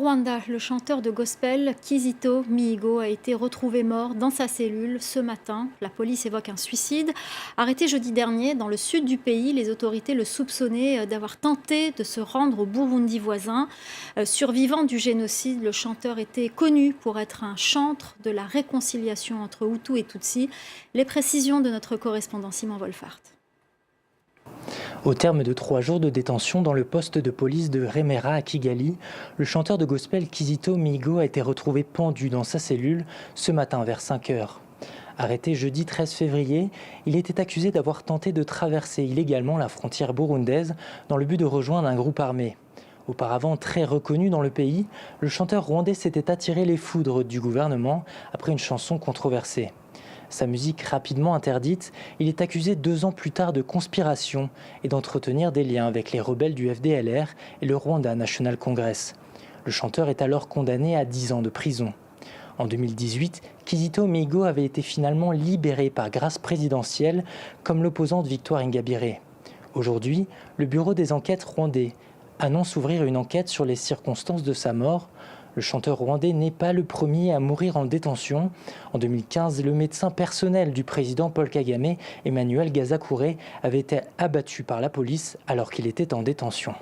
Rwanda, le chanteur de gospel Kizito Mihigo a été retrouvé mort dans sa cellule ce matin. La police évoque un suicide. Arrêté jeudi dernier dans le sud du pays, les autorités le soupçonnaient d'avoir tenté de se rendre au Burundi voisin. Survivant du génocide, le chanteur était connu pour être un chantre de la réconciliation entre Hutus et Tutsis. Les précisions de notre correspondant Simon Wolfart. Au terme de 3 jours de détention dans le poste de police de Remera à Kigali, le chanteur de gospel Kizito Mihigo a été retrouvé pendu dans sa cellule ce matin vers 5 heures. Arrêté jeudi 13 février, il était accusé d'avoir tenté de traverser illégalement la frontière burundaise dans le but de rejoindre un groupe armé. Auparavant très reconnu dans le pays, le chanteur rwandais s'était attiré les foudres du gouvernement après une chanson controversée. Sa musique rapidement interdite, il est accusé 2 ans plus tard de conspiration et d'entretenir des liens avec les rebelles du FDLR et le Rwanda National Congress. Le chanteur est alors condamné à 10 ans de prison. En 2018, Kizito Mihigo avait été finalement libéré par grâce présidentielle comme l'opposante Victoire Ingabire. Aujourd'hui, le bureau des enquêtes rwandais annonce ouvrir une enquête sur les circonstances de sa mort. Le chanteur rwandais n'est pas le premier à mourir en détention. En 2015, le médecin personnel du président Paul Kagame, Emmanuel Gazakure, avait été abattu par la police alors qu'il était en détention.